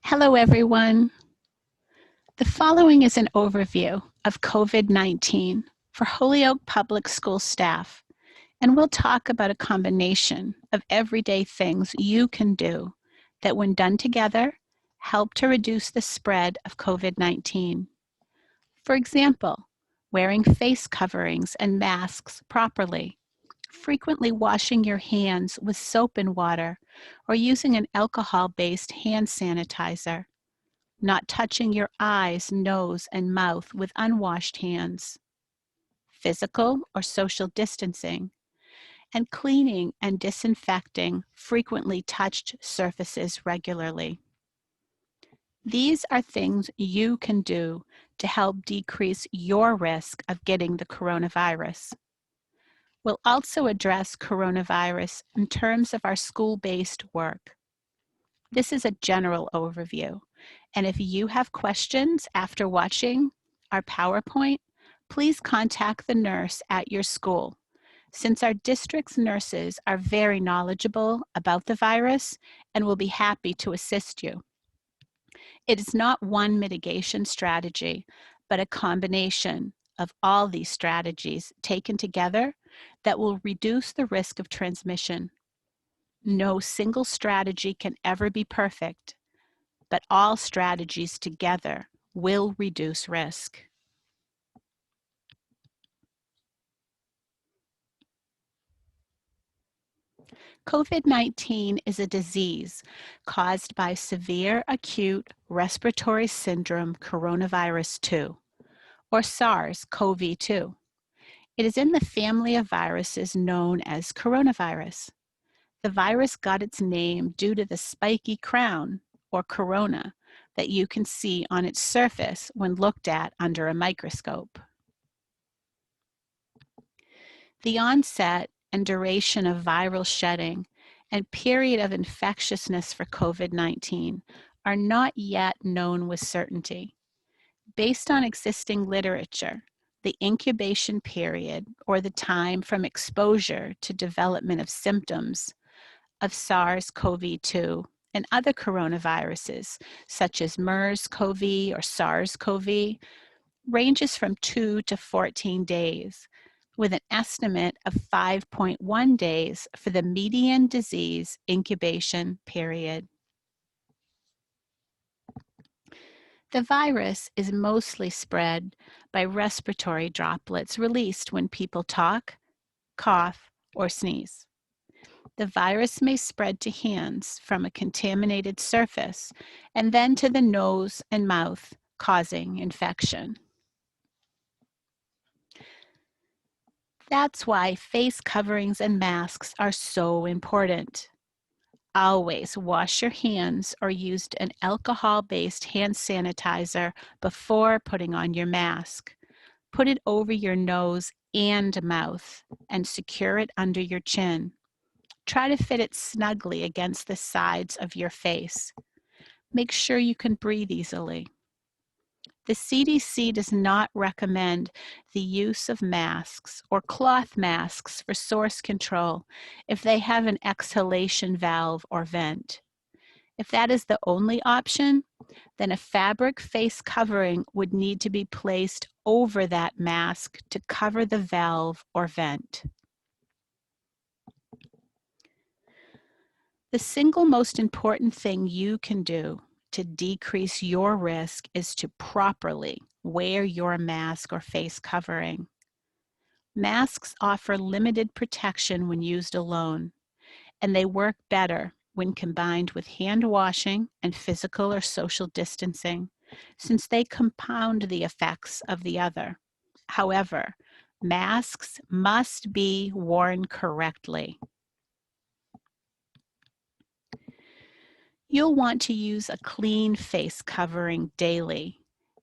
Hello, everyone. The following is an overview of COVID-19 for Holyoke Public School staff, and we'll talk about a combination of everyday things you can do that, when done together, help to reduce the spread of COVID-19. For example, wearing face coverings and masks properly, frequently washing your hands with soap and water, or using an alcohol-based hand sanitizer, not touching your eyes, nose, and mouth with unwashed hands, physical or social distancing, and cleaning and disinfecting frequently touched surfaces regularly. These are things you can do to help decrease your risk of getting the coronavirus. We'll also address coronavirus in terms of our school-based work. This is a general overview, and if you have questions after watching our PowerPoint, please contact the nurse at your school, since our district's nurses are very knowledgeable about the virus and will be happy to assist you. It is not one mitigation strategy, but a combination of all these strategies taken together that will reduce the risk of transmission. No single strategy can ever be perfect, but all strategies together will reduce risk. COVID-19 is a disease caused by severe acute respiratory syndrome coronavirus 2, or SARS-CoV-2. It is in the family of viruses known as coronavirus. The virus got its name due to the spiky crown, or corona, that you can see on its surface when looked at under a microscope. The onset and duration of viral shedding and period of infectiousness for COVID-19 are not yet known with certainty. Based on existing literature, the incubation period, or the time from exposure to development of symptoms of SARS-CoV-2 and other coronaviruses, such as MERS-CoV or SARS-CoV, ranges from 2 to 14 days, with an estimate of 5.1 days for the median disease incubation period. The virus is mostly spread by respiratory droplets released when people talk, cough, or sneeze. The virus may spread to hands from a contaminated surface and then to the nose and mouth, causing infection. That's why face coverings and masks are so important. Always wash your hands or use an alcohol-based hand sanitizer before putting on your mask. Put it over your nose and mouth and secure it under your chin. Try to fit it snugly against the sides of your face. Make sure you can breathe easily. The CDC does not recommend the use of masks or cloth masks for source control if they have an exhalation valve or vent. If that is the only option, then a fabric face covering would need to be placed over that mask to cover the valve or vent. The single most important thing you can do to decrease your risk is to properly wear your mask or face covering. Masks offer limited protection when used alone, and they work better when combined with hand washing and physical or social distancing, since they compound the effects of the other. However, masks must be worn correctly. You'll want to use a clean face covering daily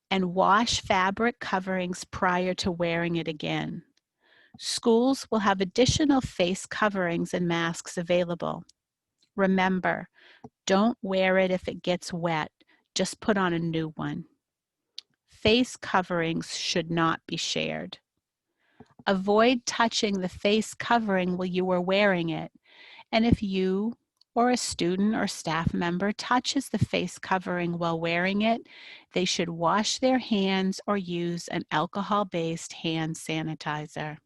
and wash fabric coverings prior to wearing it again. Schools will have additional face coverings and masks available. Remember, don't wear it if it gets wet. Just put on a new one. Face coverings should not be shared. Avoid touching the face covering while you are wearing it, and if you or a student or staff member touches the face covering while wearing it, they should wash their hands or use an alcohol-based hand sanitizer.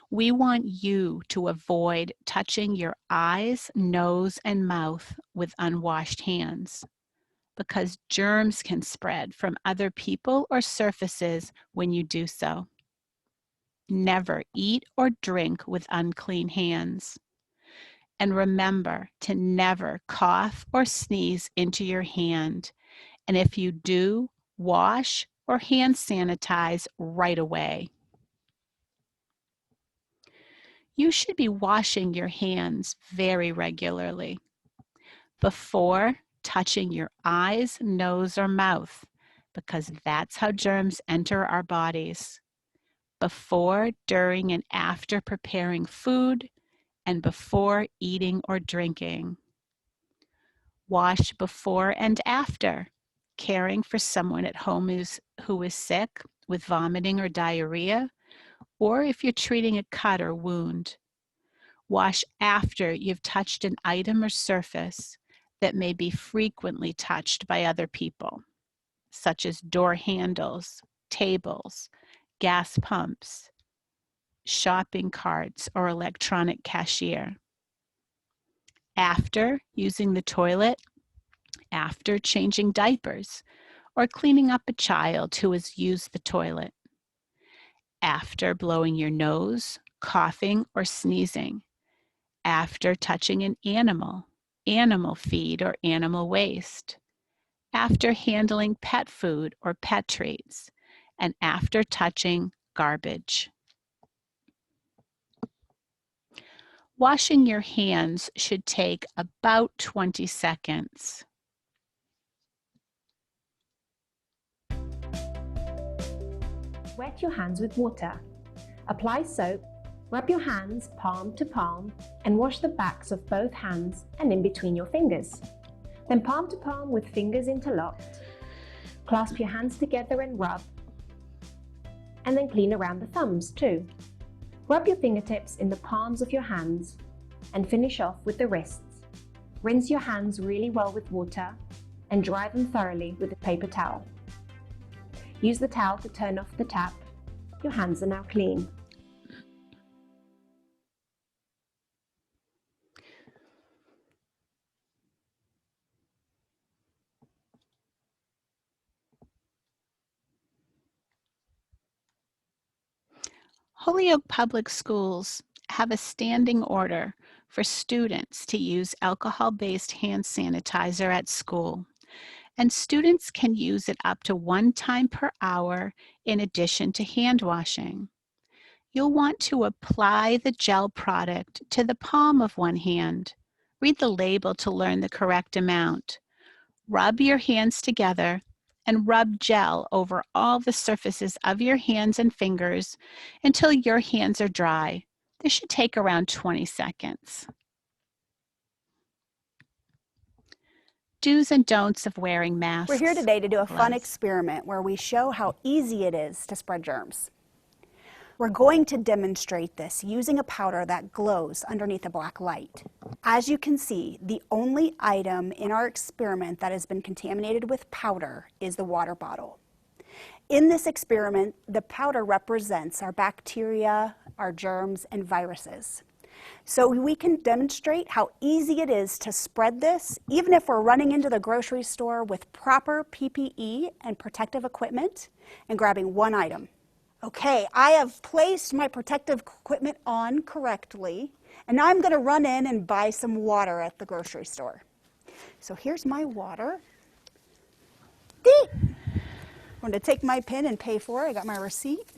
We want you to avoid touching your eyes, nose, and mouth with unwashed hands because germs can spread from other people or surfaces when you do so. Never eat or drink with unclean hands. And remember to never cough or sneeze into your hand. And if you do, wash or hand sanitize right away. You should be washing your hands very regularly. Before touching your eyes, nose, or mouth, because that's how germs enter our bodies. Before, during, and after preparing food, and before eating or drinking. Wash before and after, caring for someone at home who is sick with vomiting or diarrhea, or if you're treating a cut or wound. Wash after you've touched an item or surface that may be frequently touched by other people, such as door handles, tables, gas pumps, shopping carts, or electronic cashier. After using the toilet, after changing diapers, or cleaning up a child who has used the toilet. After blowing your nose, coughing, or sneezing. After touching an animal feed, or animal waste. After handling pet food or pet treats. And after touching garbage. Washing your hands should take about 20 seconds. Wet your hands with water. Apply soap, rub your hands palm to palm, and wash the backs of both hands and in between your fingers. Then palm to palm with fingers interlocked. Clasp your hands together and rub, and then clean around the thumbs too. Rub your fingertips in the palms of your hands and finish off with the wrists. Rinse your hands really well with water and dry them thoroughly with a paper towel. Use the towel to turn off the tap. Your hands are now clean. Holyoke Public Schools have a standing order for students to use alcohol-based hand sanitizer at school, and students can use it up to 1 time per hour in addition to hand washing. You'll want to apply the gel product to the palm of one hand. Read the label to learn the correct amount. Rub your hands together and rub gel over all the surfaces of your hands and fingers until your hands are dry. This should take around 20 seconds. Do's and don'ts of wearing masks. We're here today to do a fun experiment where we show how easy it is to spread germs. We're going to demonstrate this using a powder that glows underneath a black light. As you can see, the only item in our experiment that has been contaminated with powder is the water bottle. In this experiment, the powder represents our bacteria, our germs, and viruses. So we can demonstrate how easy it is to spread this, even if we're running into the grocery store with proper PPE and protective equipment and grabbing one item. Okay, I have placed my protective equipment on correctly, and now I'm going to run in and buy some water at the grocery store. So here's my water. I'm going to take my pen and pay for it. I got my receipt.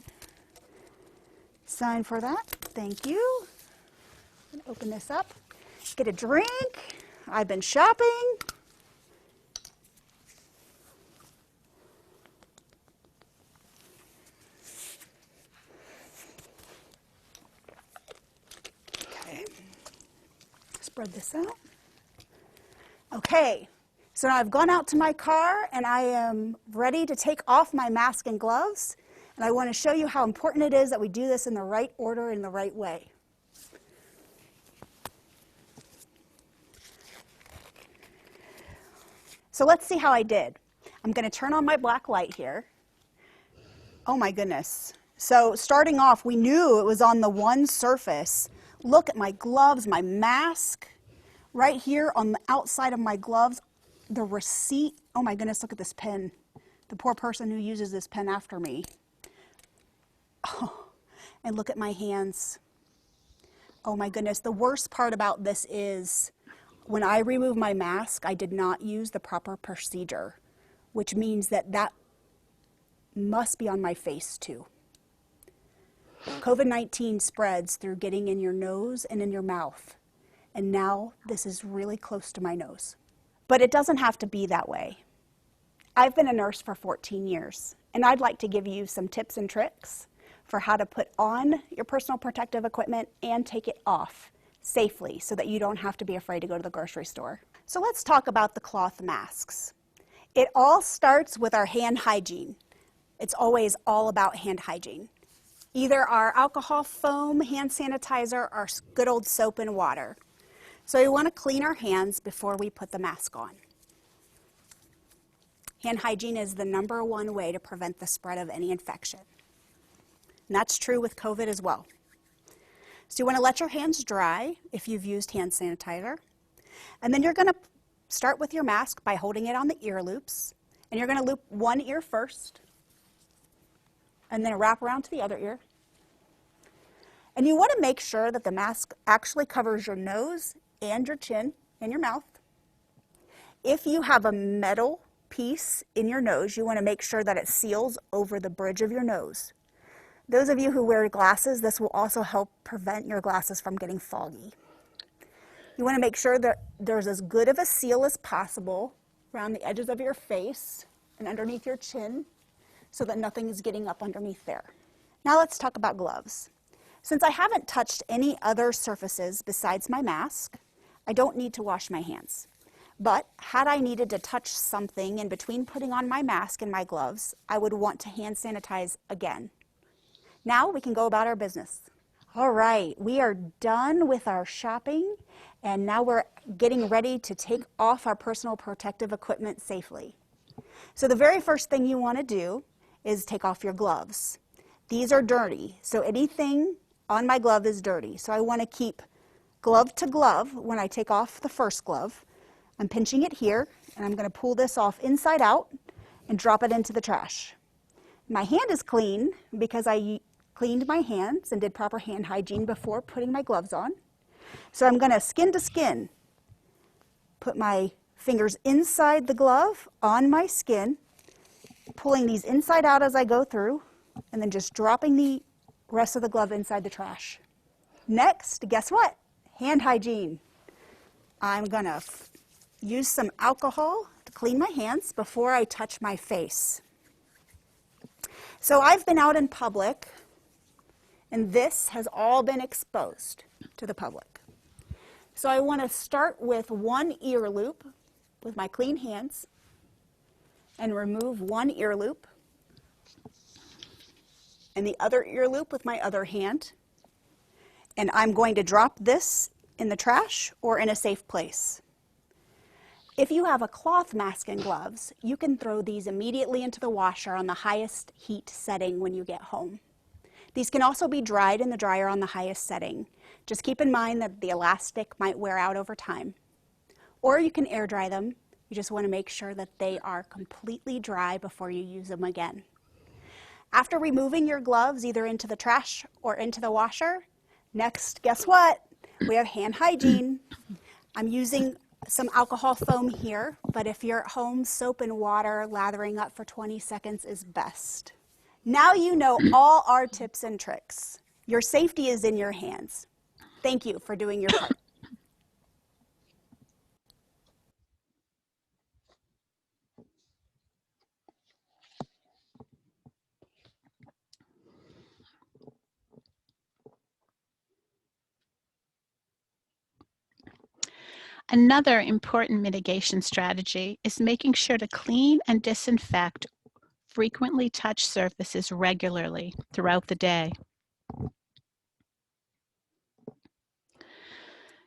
Sign for that. Thank you. I'm going to open this up. Get a drink. I've been shopping. Spread this out. Okay, so now I've gone out to my car and I am ready to take off my mask and gloves. And I want to show you how important it is that we do this in the right order, in the right way. So let's see how I did. I'm going to turn on my black light here. Oh my goodness. So starting off, we knew it was on the one surface. Look at my gloves, my mask. Right here on the outside of my gloves, the receipt. Oh my goodness, look at this pen. The poor person who uses this pen after me. Oh, and look at my hands. Oh my goodness, the worst part about this is when I remove my mask, I did not use the proper procedure, which means that that must be on my face too. COVID-19 spreads through getting in your nose and in your mouth. And now this is really close to my nose. But it doesn't have to be that way. I've been a nurse for 14 years, and I'd like to give you some tips and tricks for how to put on your personal protective equipment and take it off safely so that you don't have to be afraid to go to the grocery store. So let's talk about the cloth masks. It all starts with our hand hygiene. It's always all about hand hygiene. Either our alcohol foam hand sanitizer or good old soap and water. So we want to clean our hands before we put the mask on. Hand hygiene is the #1 way to prevent the spread of any infection. And that's true with COVID as well. So you want to let your hands dry if you've used hand sanitizer. And then you're going to start with your mask by holding it on the ear loops. And you're going to loop one ear first. And then wrap around to the other ear. And you want to make sure that the mask actually covers your nose and your chin and your mouth. If you have a metal piece in your nose, you want to make sure that it seals over the bridge of your nose. Those of you who wear glasses, this will also help prevent your glasses from getting foggy. You want to make sure that there's as good of a seal as possible around the edges of your face and underneath your chin so that nothing is getting up underneath there. Now let's talk about gloves. Since I haven't touched any other surfaces besides my mask, I don't need to wash my hands. But had I needed to touch something in between putting on my mask and my gloves, I would want to hand sanitize again. Now we can go about our business. All right, we are done with our shopping, and now we're getting ready to take off our personal protective equipment safely. So the very first thing you want to do is take off your gloves. These are dirty, so anything on my glove is dirty. So I want to keep glove to glove when I take off the first glove. I'm pinching it here, and I'm going to pull this off inside out and drop it into the trash. My hand is clean because I cleaned my hands and did proper hand hygiene before putting my gloves on. So I'm going to skin to skin, put my fingers inside the glove on my skin, pulling these inside out as I go through, and then just dropping the rest of the glove inside the trash. Next, guess what? Hand hygiene. I'm going to use some alcohol to clean my hands before I touch my face. So I've been out in public, and this has all been exposed to the public. So I want to start with one ear loop with my clean hands and remove one ear loop and the other ear loop with my other hand. And I'm going to drop this in the trash or in a safe place. If you have a cloth mask and gloves, you can throw these immediately into the washer on the highest heat setting when you get home. These can also be dried in the dryer on the highest setting. Just keep in mind that the elastic might wear out over time. Or you can air dry them. You just want to make sure that they are completely dry before you use them again. After removing your gloves either into the trash or into the washer, next, guess what? We have hand hygiene. I'm using some alcohol foam here, but if you're at home, soap and water lathering up for 20 seconds is best. Now you know all our tips and tricks. Your safety is in your hands. Thank you for doing your part. Another important mitigation strategy is making sure to clean and disinfect frequently touched surfaces regularly throughout the day.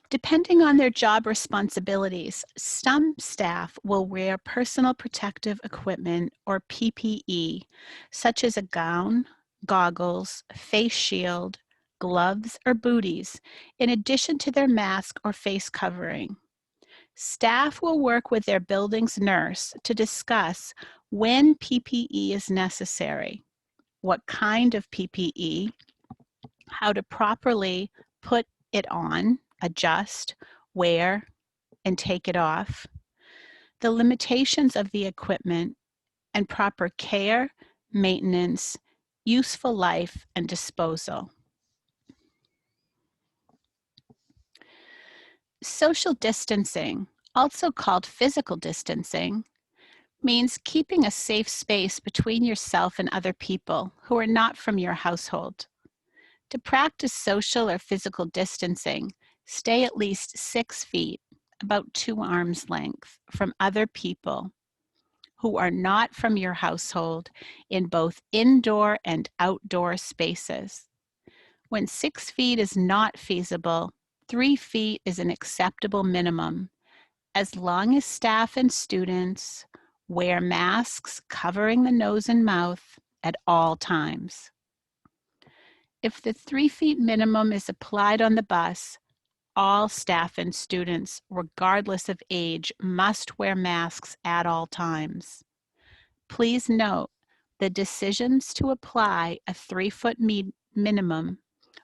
Depending on their job responsibilities, some staff will wear personal protective equipment or PPE, such as a gown, goggles, face shield, gloves, or booties, in addition to their mask or face covering. Staff will work with their building's nurse to discuss when PPE is necessary, what kind of PPE, how to properly put it on, adjust, wear, and take it off, the limitations of the equipment, and proper care, maintenance, useful life, and disposal. Social distancing, also called physical distancing, means keeping a safe space between yourself and other people who are not from your household. To practice social or physical distancing, stay at least 6 feet, about 2 arms length, from other people who are not from your household in both indoor and outdoor spaces. When 6 feet is not feasible, 3 feet is an acceptable minimum, as long as staff and students wear masks covering the nose and mouth at all times. If the 3 feet minimum is applied on the bus, all staff and students, regardless of age, must wear masks at all times. Please note, the decisions to apply a 3-foot minimum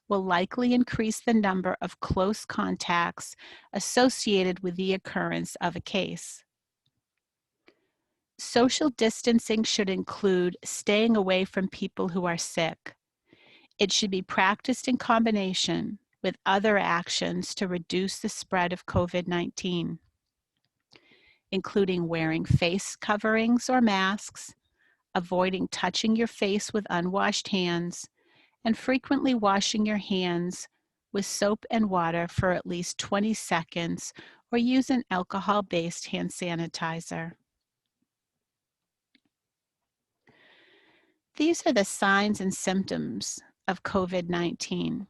will likely increase the number of close contacts associated with the occurrence of a case. Social distancing should include staying away from people who are sick. It should be practiced in combination with other actions to reduce the spread of COVID-19, including wearing face coverings or masks, avoiding touching your face with unwashed hands, and frequently washing your hands with soap and water for at least 20 seconds, or use an alcohol-based hand sanitizer. These are the signs and symptoms of COVID-19.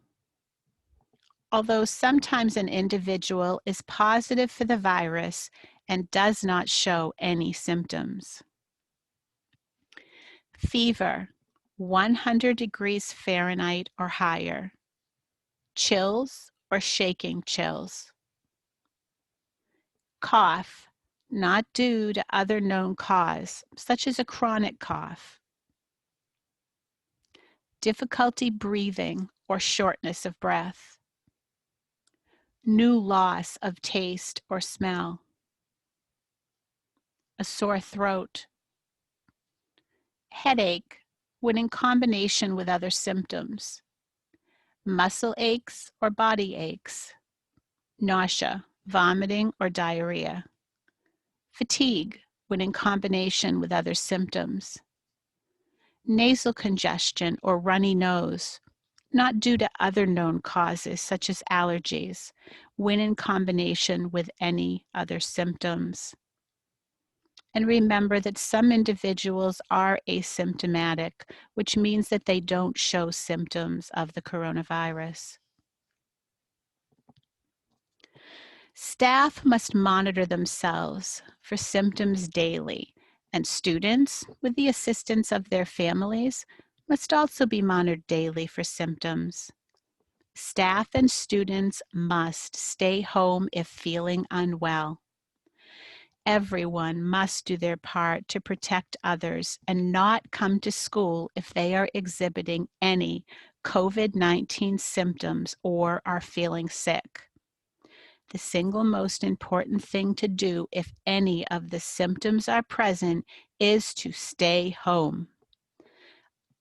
Although sometimes an individual is positive for the virus and does not show any symptoms. Fever, 100 degrees Fahrenheit or higher. Chills or shaking chills. Cough, not due to other known cause, such as a chronic cough. Difficulty breathing or shortness of breath. New loss of taste or smell. A sore throat. Headache when in combination with other symptoms. Muscle aches or body aches. Nausea, vomiting or diarrhea. Fatigue when in combination with other symptoms. Nasal congestion or runny nose, not due to other known causes such as allergies, when in combination with any other symptoms. And remember that some individuals are asymptomatic, which means that they don't show symptoms of the coronavirus. Staff must monitor themselves for symptoms daily, and students, with the assistance of their families, must also be monitored daily for symptoms. Staff and students must stay home if feeling unwell. Everyone must do their part to protect others and not come to school if they are exhibiting any COVID-19 symptoms or are feeling sick. The single most important thing to do if any of the symptoms are present is to stay home.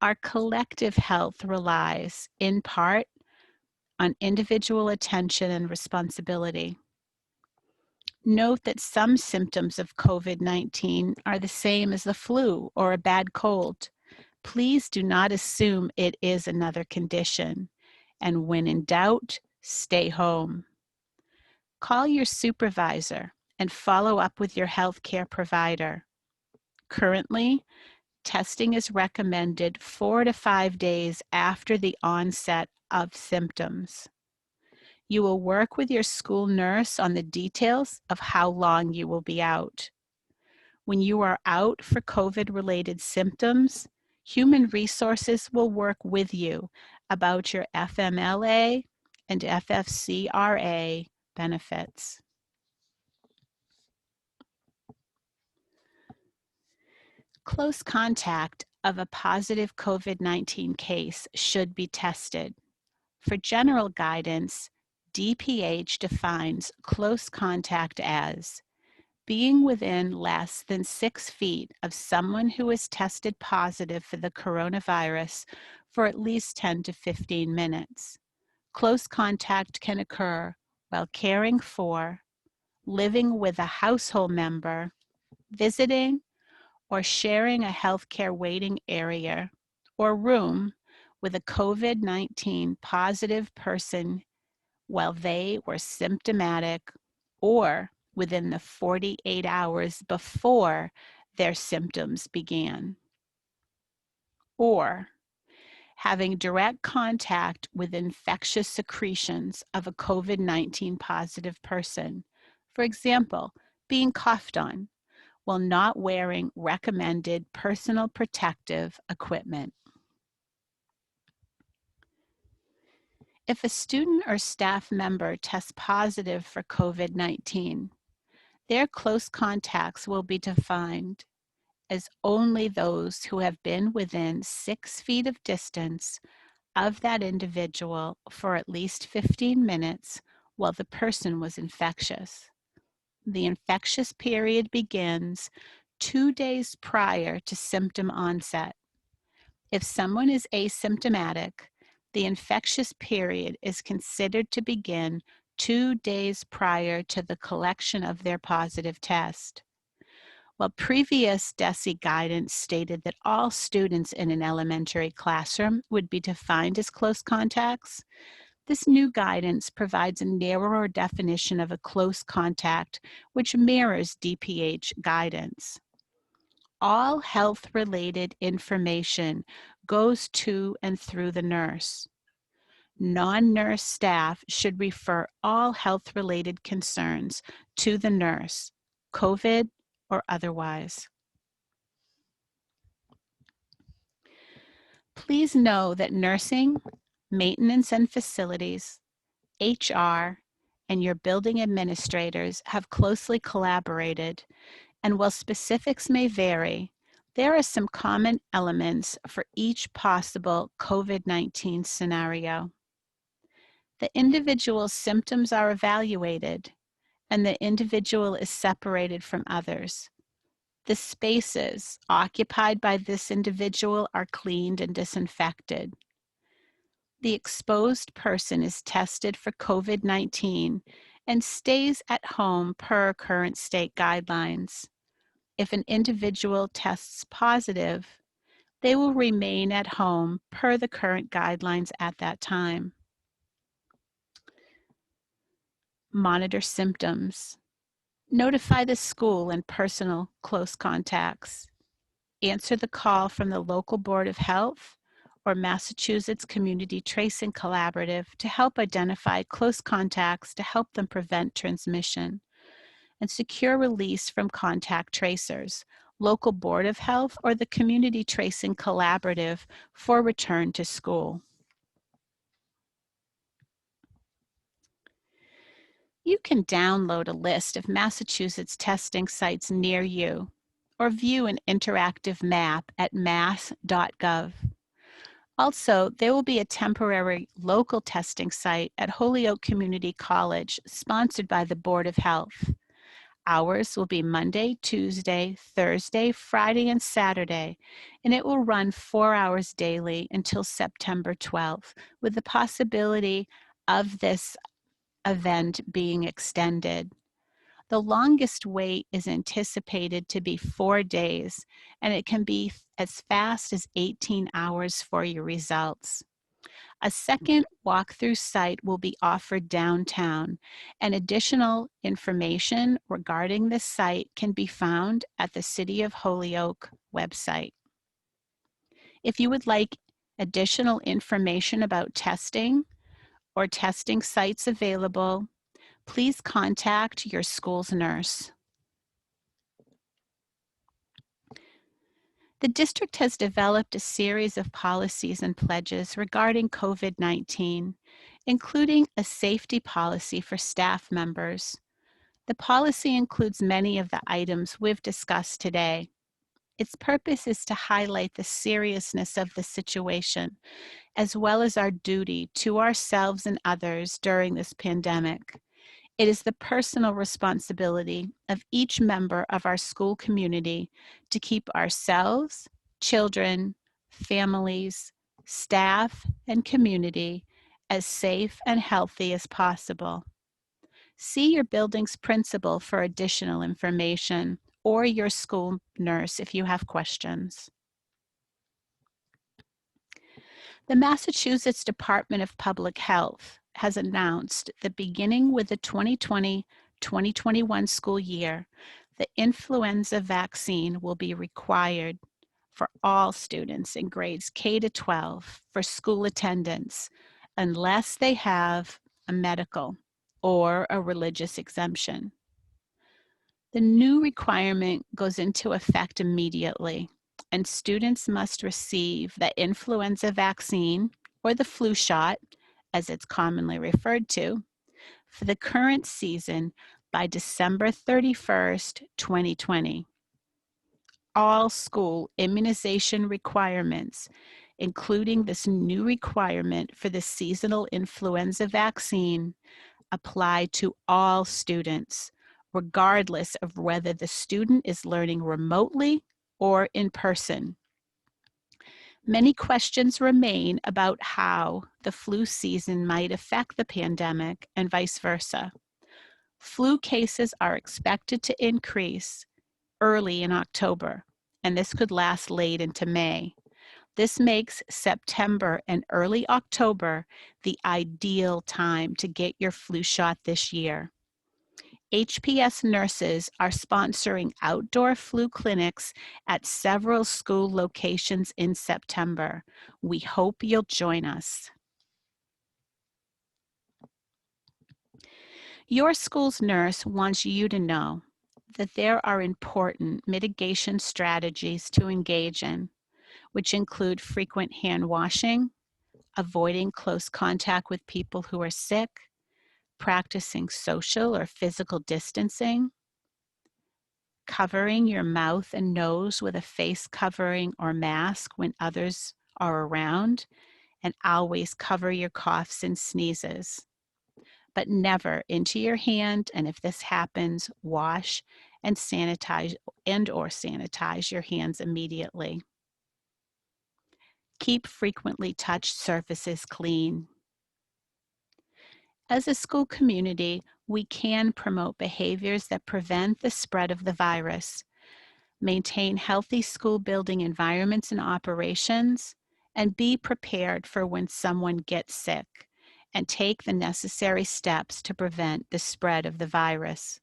Our collective health relies, in part, on individual attention and responsibility. Note that some symptoms of COVID-19 are the same as the flu or a bad cold. Please do not assume it is another condition, and when in doubt, stay home. Call your supervisor and follow up with your healthcare provider. Currently, testing is recommended 4 to 5 days after the onset of symptoms. You will work with your school nurse on the details of how long you will be out. When you are out for COVID-related symptoms, Human Resources will work with you about your FMLA and FFCRA benefits. Close contact of a positive COVID-19 case should be tested. For general guidance, DPH defines close contact as being within less than 6 feet of someone who is tested positive for the coronavirus for at least 10 to 15 minutes. Close contact can occur while caring for, living with a household member, visiting, or sharing a healthcare waiting area or room with a COVID-19 positive person while they were symptomatic or within the 48 hours before their symptoms began, or having direct contact with infectious secretions of a COVID-19 positive person, for example, being coughed on while not wearing recommended personal protective equipment. If a student or staff member tests positive for COVID-19, their close contacts will be defined as only those who have been within 6 feet of distance of that individual for at least 15 minutes while the person was infectious. The infectious period begins 2 days prior to symptom onset. If someone is asymptomatic, the infectious period is considered to begin 2 days prior to the collection of their positive test. While previous DESI guidance stated that all students in an elementary classroom would be defined as close contacts, this new guidance provides a narrower definition of a close contact, which mirrors DPH guidance. All health-related information goes to and through the nurse. Non-nurse staff should refer all health-related concerns to the nurse, COVID or otherwise. Please know that nursing, maintenance and facilities, HR, and your building administrators have closely collaborated, and while specifics may vary, there are some common elements for each possible COVID-19 scenario. The individual's symptoms are evaluated, and the individual is separated from others. The spaces occupied by this individual are cleaned and disinfected. The exposed person is tested for COVID-19 and stays at home per current state guidelines. If an individual tests positive, they will remain at home per the current guidelines at that time. Monitor symptoms. Notify the school and personal close contacts. Answer the call from the local Board of Health or Massachusetts Community Tracing Collaborative to help identify close contacts to help them prevent transmission. And secure release from contact tracers, local Board of Health, or the Community Tracing Collaborative for return to school. You can download a list of Massachusetts testing sites near you or view an interactive map at mass.gov. Also, there will be a temporary local testing site at Holyoke Community College sponsored by the Board of Health. Hours will be Monday, Tuesday, Thursday, Friday, and Saturday, and it will run 4 hours daily until September 12th, with the possibility of this event being extended. The longest wait is anticipated to be 4 days, and it can be as fast as 18 hours for your results. A second walkthrough site will be offered downtown, and additional information regarding this site can be found at the City of Holyoke website. If you would like additional information about testing or testing sites available, please contact your school's nurse. The district has developed a series of policies and pledges regarding COVID-19, including a safety policy for staff members. The policy includes many of the items we've discussed today. Its purpose is to highlight the seriousness of the situation, as well as our duty to ourselves and others during this pandemic. It is the personal responsibility of each member of our school community to keep ourselves, children, families, staff, and community as safe and healthy as possible. See your building's principal for additional information, or your school nurse if you have questions. The Massachusetts Department of Public Health has announced that beginning with the 2020-2021 school year, the influenza vaccine will be required for all students in grades K to 12 for school attendance, unless they have a medical or a religious exemption. The new requirement goes into effect immediately, and students must receive the influenza vaccine, or the flu shot, as it's commonly referred to, for the current season by December 31st, 2020. All school immunization requirements, including this new requirement for the seasonal influenza vaccine, apply to all students, regardless of whether the student is learning remotely or in person. Many questions remain about how the flu season might affect the pandemic and vice versa. Flu cases are expected to increase early in October, and this could last late into May. This makes September and early October the ideal time to get your flu shot this year. HPS nurses are sponsoring outdoor flu clinics at several school locations in September. We hope you'll join us. Your school's nurse wants you to know that there are important mitigation strategies to engage in, which include frequent hand washing, avoiding close contact with people who are sick, practicing social or physical distancing, covering your mouth and nose with a face covering or mask when others are around, and always cover your coughs and sneezes, but never into your hand, and if this happens, wash and sanitize or sanitize your hands immediately. Keep frequently touched surfaces clean. As a school community, we can promote behaviors that prevent the spread of the virus, maintain healthy school building environments and operations, and be prepared for when someone gets sick, and take the necessary steps to prevent the spread of the virus.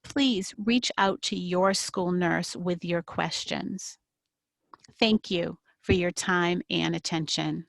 Please reach out to your school nurse with your questions. Thank you for your time and attention.